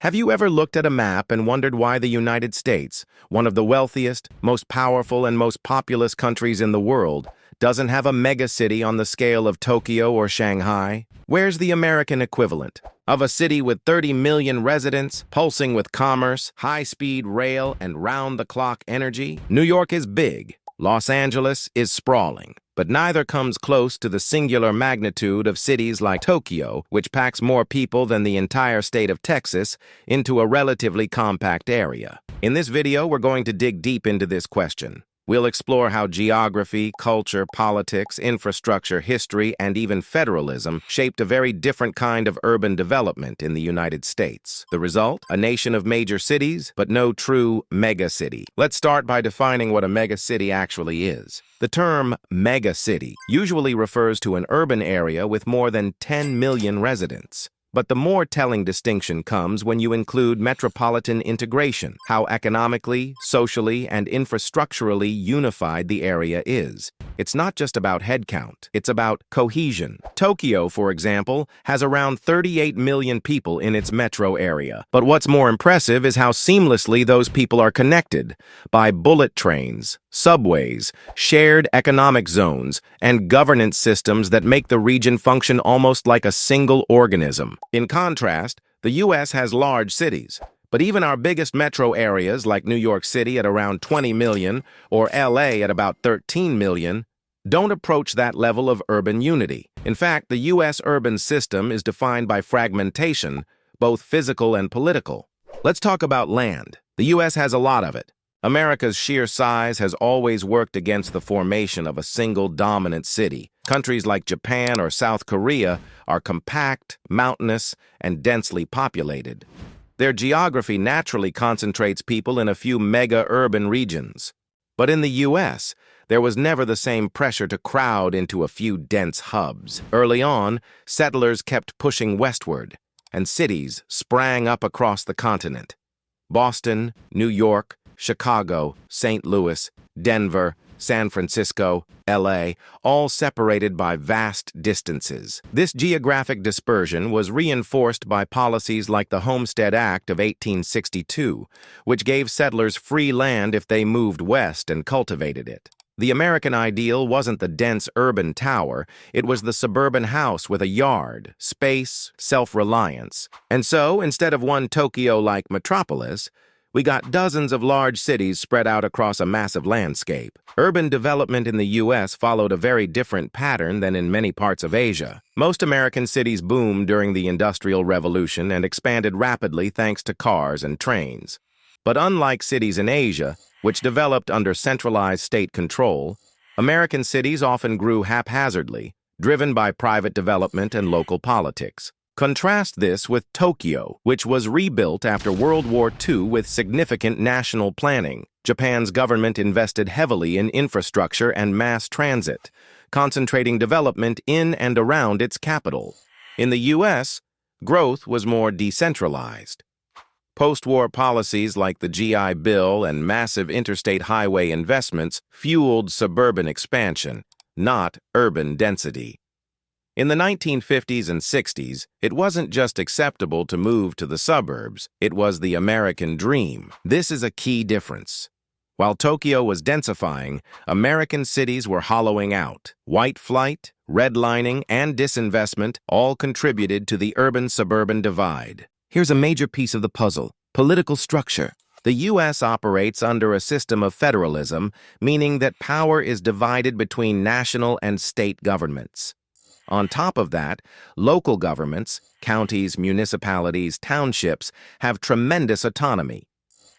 Have you ever looked at a map and wondered why the United States, one of the wealthiest, most powerful, and most populous countries in the world, doesn't have a megacity on the scale of Tokyo or Shanghai? Where's the American equivalent of a city with 30 million residents, pulsing with commerce, high-speed rail, and round-the-clock energy? New York is big. Los Angeles is sprawling. But neither comes close to the singular magnitude of cities like Tokyo, which packs more people than the entire state of Texas into a relatively compact area. In this video, we're going to dig deep into this question. We'll explore how geography, culture, politics, infrastructure, history, and even federalism shaped a very different kind of urban development in the United States. The result? A nation of major cities, but no true megacity. Let's start by defining what a megacity actually is. The term megacity usually refers to an urban area with more than 10 million residents. But the more telling distinction comes when you include metropolitan integration, how economically, socially, and infrastructurally unified the area is. It's not just about headcount, it's about cohesion. Tokyo, for example, has around 38 million people in its metro area. But what's more impressive is how seamlessly those people are connected by bullet trains, subways, shared economic zones, and governance systems that make the region function almost like a single organism. In contrast, the U.S. has large cities, but even our biggest metro areas like New York City at around 20 million or L.A. at about 13 million don't approach that level of urban unity. In fact, the U.S. urban system is defined by fragmentation, both physical and political. Let's talk about land. The U.S. has a lot of it. America's sheer size has always worked against the formation of a single dominant city. Countries like Japan or South Korea are compact, mountainous, and densely populated. Their geography naturally concentrates people in a few mega-urban regions. But in the U.S., there was never the same pressure to crowd into a few dense hubs. Early on, settlers kept pushing westward, and cities sprang up across the continent. Boston, New York, Chicago, St. Louis, Denver, San Francisco, L.A., all separated by vast distances. This geographic dispersion was reinforced by policies like the Homestead Act of 1862, which gave settlers free land if they moved west and cultivated it. The American ideal wasn't the dense urban tower, it was the suburban house with a yard, space, self-reliance. And so, instead of one Tokyo-like metropolis, we got dozens of large cities spread out across a massive landscape. Urban development in the U.S. followed a very different pattern than in many parts of Asia. Most American cities boomed during the Industrial Revolution and expanded rapidly thanks to cars and trains. But unlike cities in Asia, which developed under centralized state control, American cities often grew haphazardly, driven by private development and local politics. Contrast this with Tokyo, which was rebuilt after World War II with significant national planning. Japan's government invested heavily in infrastructure and mass transit, concentrating development in and around its capital. In the U.S., growth was more decentralized. Post-war policies like the GI Bill and massive interstate highway investments fueled suburban expansion, not urban density. In the 1950s and 60s, it wasn't just acceptable to move to the suburbs, it was the American dream. This is a key difference. While Tokyo was densifying, American cities were hollowing out. White flight, redlining, and disinvestment all contributed to the urban-suburban divide. Here's a major piece of the puzzle: political structure. The U.S. operates under a system of federalism, meaning that power is divided between national and state governments. On top of that, local governments, counties, municipalities, townships, have tremendous autonomy.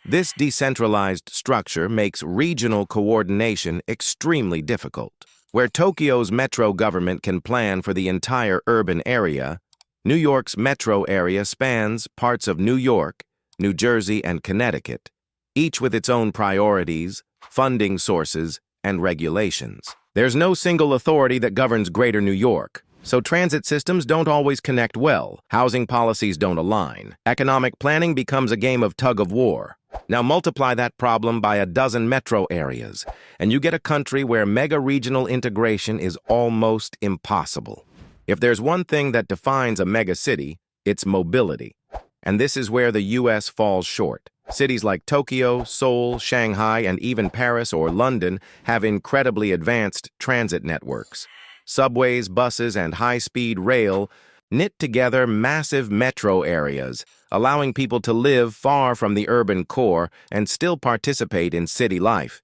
This decentralized structure makes regional coordination extremely difficult. Where Tokyo's metro government can plan for the entire urban area, New York's metro area spans parts of New York, New Jersey, and Connecticut, each with its own priorities, funding sources, and regulations. There's no single authority that governs Greater New York, so transit systems don't always connect well, housing policies don't align. Economic planning becomes a game of tug-of-war. Now multiply that problem by a dozen metro areas, and you get a country where mega-regional integration is almost impossible. If there's one thing that defines a megacity, it's mobility. And this is where the US falls short. Cities like Tokyo, Seoul, Shanghai, and even Paris or London have incredibly advanced transit networks. Subways, buses, and high-speed rail knit together massive metro areas, allowing people to live far from the urban core and still participate in city life.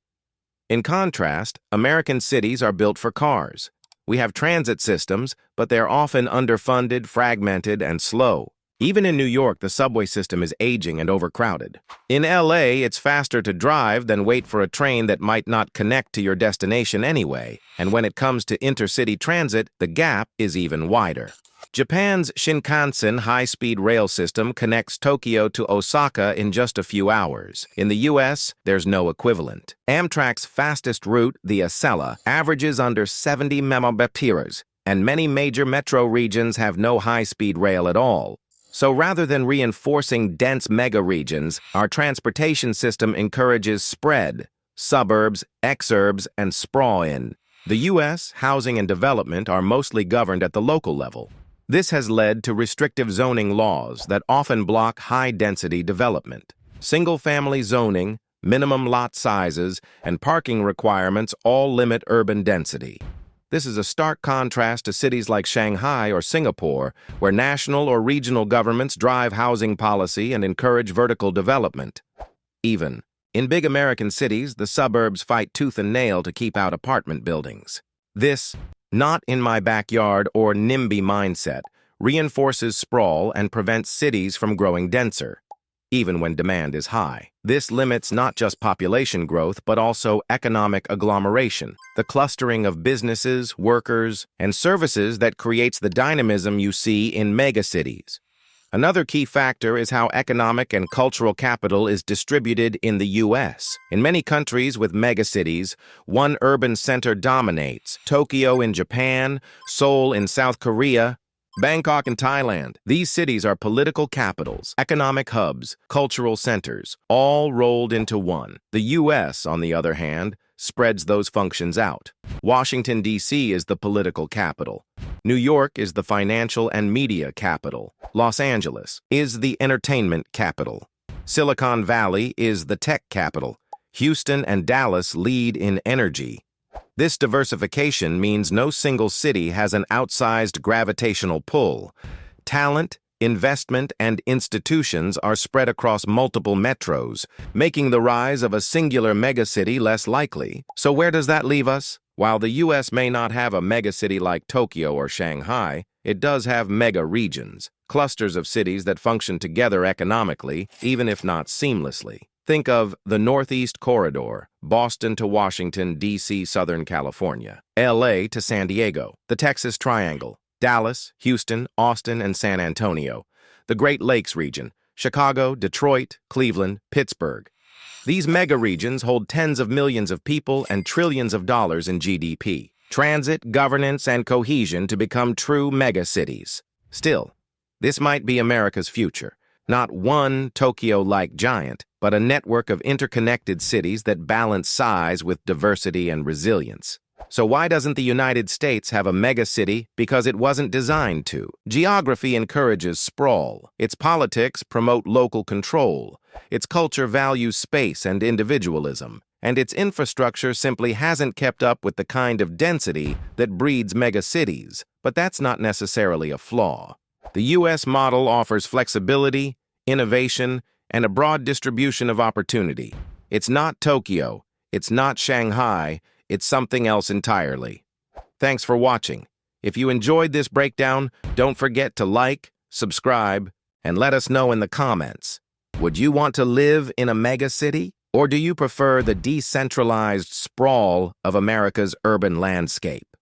In contrast, American cities are built for cars. We have transit systems, but they're often underfunded, fragmented, and slow. Even in New York, the subway system is aging and overcrowded. In LA, it's faster to drive than wait for a train that might not connect to your destination anyway. And when it comes to intercity transit, the gap is even wider. Japan's Shinkansen high-speed rail system connects Tokyo to Osaka in just a few hours. In the US, there's no equivalent. Amtrak's fastest route, the Acela, averages under 70 Mbps, and many major metro regions have no high-speed rail at all. So rather than reinforcing dense mega-regions, our transportation system encourages spread, suburbs, exurbs, and sprawl in. The U.S., housing and development are mostly governed at the local level. This has led to restrictive zoning laws that often block high-density development. Single-family zoning, minimum lot sizes, and parking requirements all limit urban density. This is a stark contrast to cities like Shanghai or Singapore, where national or regional governments drive housing policy and encourage vertical development. Even in big American cities, the suburbs fight tooth and nail to keep out apartment buildings. This "not in my backyard" or NIMBY mindset reinforces sprawl and prevents cities from growing denser, even when demand is high. This limits not just population growth, but also economic agglomeration, the clustering of businesses, workers, and services that creates the dynamism you see in megacities. Another key factor is how economic and cultural capital is distributed in the U.S. In many countries with megacities, one urban center dominates: Tokyo in Japan, Seoul in South Korea, Bangkok in Thailand. These cities are political capitals, economic hubs, cultural centers, all rolled into one. The U.S., on the other hand, spreads those functions out. Washington, D.C. is the political capital. New York is the financial and media capital. Los Angeles is the entertainment capital. Silicon Valley is the tech capital. Houston and Dallas lead in energy. This diversification means no single city has an outsized gravitational pull. Talent, investment, and institutions are spread across multiple metros, making the rise of a singular megacity less likely. So where does that leave us? While the U.S. may not have a megacity like Tokyo or Shanghai, it does have mega-regions, clusters of cities that function together economically, even if not seamlessly. Think of the Northeast Corridor, Boston to Washington, D.C., Southern California, L.A. to San Diego, the Texas Triangle, Dallas, Houston, Austin, and San Antonio, the Great Lakes region, Chicago, Detroit, Cleveland, Pittsburgh. These mega-regions hold tens of millions of people and trillions of dollars in GDP. Transit, governance, and cohesion to become true megacities. Still, this might be America's future. Not one Tokyo-like giant, but a network of interconnected cities that balance size with diversity and resilience. So why doesn't the United States have a megacity? Because it wasn't designed to. Geography encourages sprawl. Its politics promote local control. Its culture values space and individualism. And its infrastructure simply hasn't kept up with the kind of density that breeds megacities. But that's not necessarily a flaw. The U.S. model offers flexibility, innovation, and a broad distribution of opportunity. It's not Tokyo. It's not Shanghai. It's something else entirely. Thanks for watching. If you enjoyed this breakdown, don't forget to like, subscribe, and let us know in the comments. Would you want to live in a megacity? Or do you prefer the decentralized sprawl of America's urban landscape?